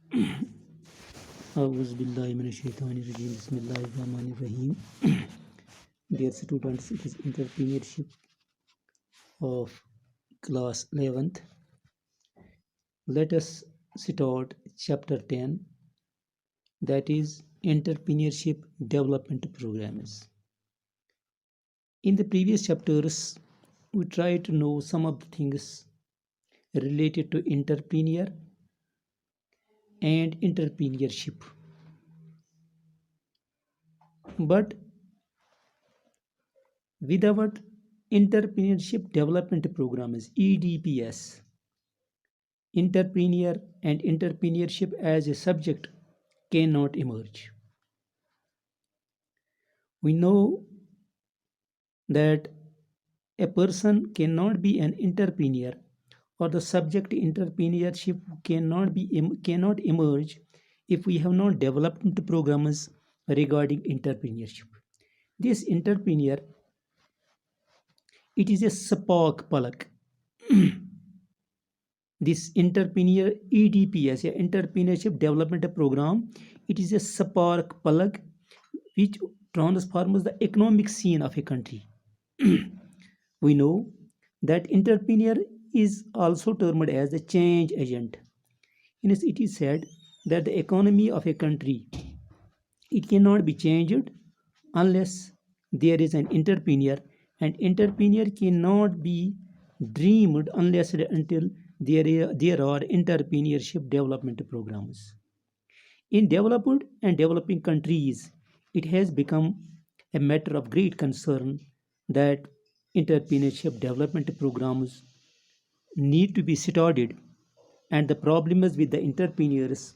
أعوذ بالله من الشيطان الرجيم بسم الله الرحمن الرحيم. Dear students, it is entrepreneurship of class 11th. Let us start chapter 10, that is entrepreneurship development programs. In the previous chapters, we tried to know some of the things related to entrepreneur and entrepreneurship. But with our entrepreneurship development programs, EDPS, entrepreneur and entrepreneurship as a subject cannot emerge. We know that a person cannot be an entrepreneur, or the subject entrepreneurship cannot emerge if we have not developed programs regarding entrepreneurship. This entrepreneur, it is a spark plug. This entrepreneur EDPS, entrepreneurship development program, it is a spark plug which transforms the economic scene of a country. We know that entrepreneur is also termed as the change agent. It is said that the economy of a country, it cannot be changed unless there is an entrepreneur, and entrepreneur cannot be dreamed unless and until there are entrepreneurship development programs. In developed and developing countries, it has become a matter of great concern that entrepreneurship development programs need to be started, and the problems with the entrepreneurs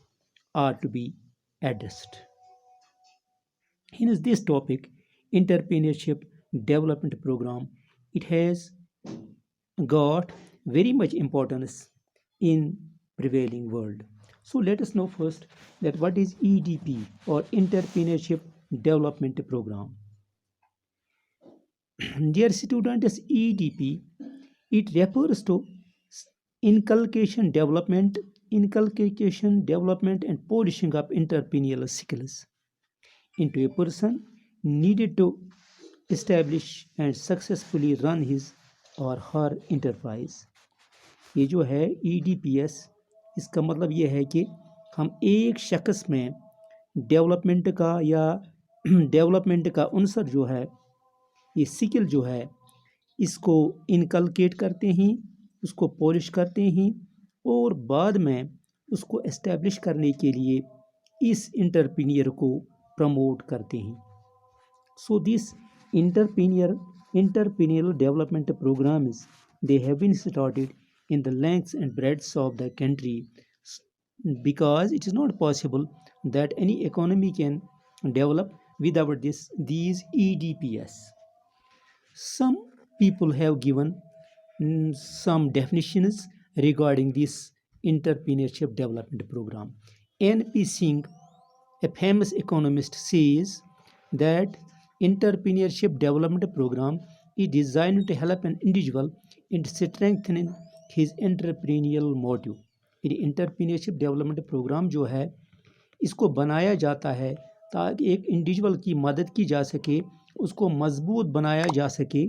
are to be addressed. In this topic, entrepreneurship development program, it has got very much importance in prevailing world. So let us know first that what is EDP, or entrepreneurship development program. Dear students, EDP, it refers to inculcation development and polishing of entrepreneurial skills into a person needed to establish and successfully run his or her enterprise. ये जो है EDPS, इसका मतलब ये है कि हम एक शख्स में डेवलपमेंट का या डेवलपमेंट का अंसर जो है, ये स्किल जो है, इसको इनकलकेट करते हैं, उसको पॉलिश करते हैं और बाद में उसको एस्टैब्लिश करने के लिए इस इंटरप्रीनियर को प्रमोट करते हैं. So this entrepreneurial development programs, they have been started in the lengths and breadths of the country, because it is not possible that any economy can develop without these EDPS. Some people have given some definitions regarding this entrepreneurship development program. N.P. Singh, a famous economist, says that entrepreneurship development program is designed to help an individual in strengthening his entrepreneurial motive. entrepreneurship development program जो है, इसको बनाया जाता है ताकि एक individual की मदद की जा सके, उसको मजबूत बनाया जा सके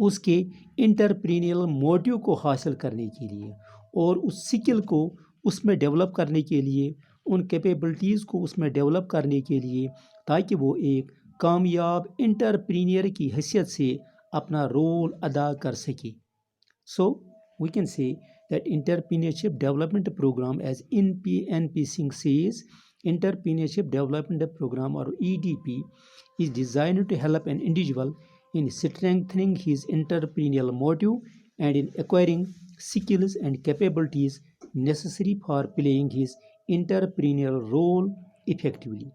उसके इंटरप्रीनियल मोटिव को हासिल करने के लिए, और उस स्किल को उसमें डेवलप करने के लिए, उन कैपेबिलिटीज़ को उसमें डेवलप करने के लिए, ताकि वो एक कामयाब इंटरप्रीनियर की हैसियत से अपना रोल अदा कर सके. So we can say that entrepreneurship development program, as N.P. Singh says, entrepreneurship development program, or EDP, is designed to help an individual in strengthening his entrepreneurial motive and in acquiring skills and capabilities necessary for playing his entrepreneurial role effectively.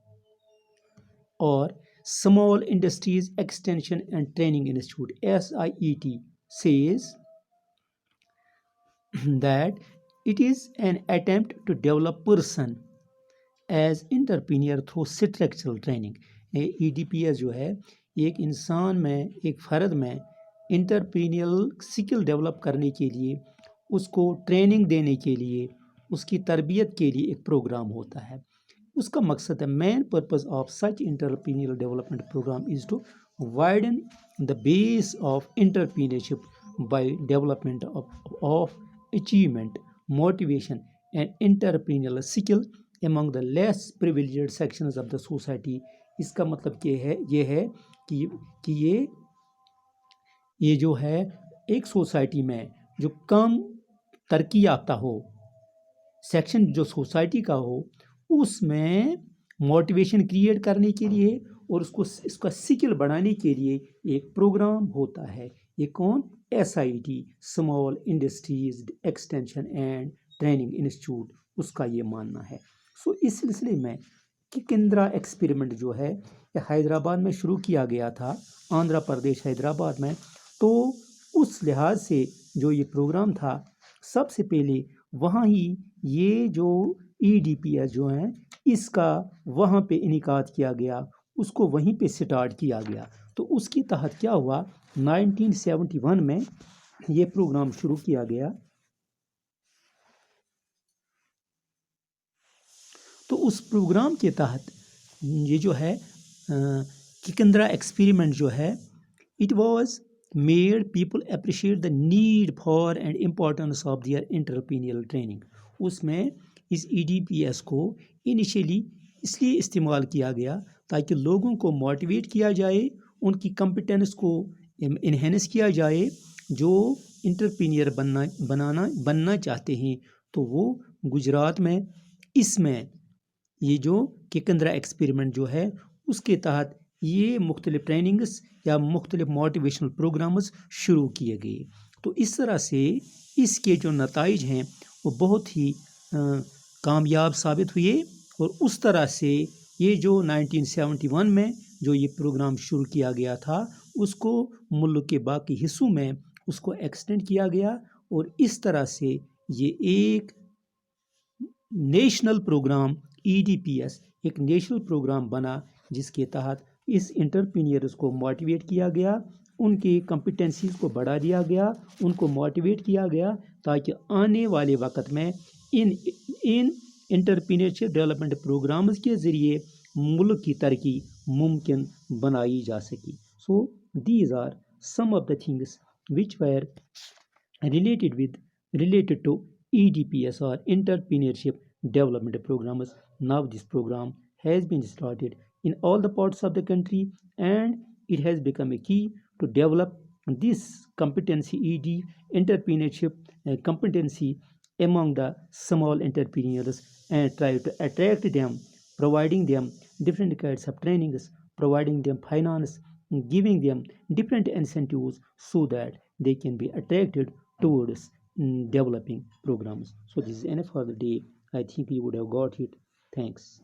Or Small Industries Extension and Training Institute, SIET, says that it is an attempt to develop person as entrepreneur through structural training. EDPS जो है, एक इंसान में, एक फ़र्द में इंटरप्रीनियल skill develop करने के लिए, उसको ट्रेनिंग देने के लिए, اس کی تربیت کے لیے ایک پروگرام ہوتا ہے. اس کا مقصد ہے main purpose of such entrepreneurial development programme is to widen the base of entrepreneurship by development of achievement, motivation, and entrepreneurial skill among the less privileged sections of the society. اس کا مطلب یہ ہے کہ یہ جو ہے ایک سوسائٹی میں جو کم ترقی یافتہ ہو سیکشن جو سوسائٹی کا ہو اس میں موٹیویشن کریٹ کرنے کے لیے اور اس کا سکل بڑھانے کے لیے ایک پروگرام ہوتا ہے. یہ کون؟ SIT small industries extension and training institute, اس کا یہ ماننا ہے. اس سلسلے میں ککندرا ایکسپیریمنٹ جو ہے یہ حیدرآباد میں شروع کیا گیا تھا، آندھرا پردیش حیدرآباد میں. تو اس لحاظ سے جو یہ پروگرام تھا سب سے پہلے وہاں ہی یہ جو EDPS جو ہیں اس کا وہاں پہ انعقاد کیا گیا، اس کو وہیں پہ سٹارٹ کیا گیا. تو اس کے تحت کیا ہوا، 1971 میں یہ پروگرام شروع کیا گیا. تو اس پروگرام کے تحت یہ جو ہے ککندرا ایکسپیریمنٹ جو ہے it was made people appreciate the need for and importance of their entrepreneurial training. اس میں اس EDPS کو انیشیلی اس لیے استعمال کیا گیا تاکہ لوگوں کو موٹیویٹ کیا جائے، ان کی کمپیٹنس کو انہینس کیا جائے جو انٹرپرینیور بننا چاہتے ہیں. تو وہ گجرات میں اس میں یہ جو ککندرا ایکسپیریمنٹ جو ہے اس کے تحت یہ مختلف ٹریننگز یا مختلف موٹیویشنل پروگرامز شروع کیے گئے. تو اس طرح سے اس کے جو نتائج ہیں وہ بہت ہی کامیاب ثابت ہوئے، اور اس طرح سے یہ جو 1971 میں جو یہ پروگرام شروع کیا گیا تھا اس کو ملک کے باقی حصوں میں اس کو ایکسٹینڈ کیا گیا، اور اس طرح سے یہ ایک نیشنل پروگرام EDPS ایک نیشنل پروگرام بنا جس کے تحت اس انٹرپرینیورز کو موٹیویٹ کیا گیا، ان کی کمپیٹنسیز کو بڑھا دیا گیا، ان کو موٹیویٹ کیا گیا تاکہ آنے والے وقت میں ان انٹرپرینیورشپ ڈیولپمنٹ پروگرامز کے ذریعے ملک کی ترقی ممکن بنائی جا سکی. So these are some of the things which Veer related to EDPS or entrepreneurship development programs. Now this program has been started in all the parts of the country, and it has become a key to develop this competency entrepreneurship competency among the small entrepreneurs and try to attract them, providing them different kinds of trainings, providing them finance, giving them different incentives so that they can be attracted towards developing programs. So this is enough for the day. I think you would have got it. Thanks.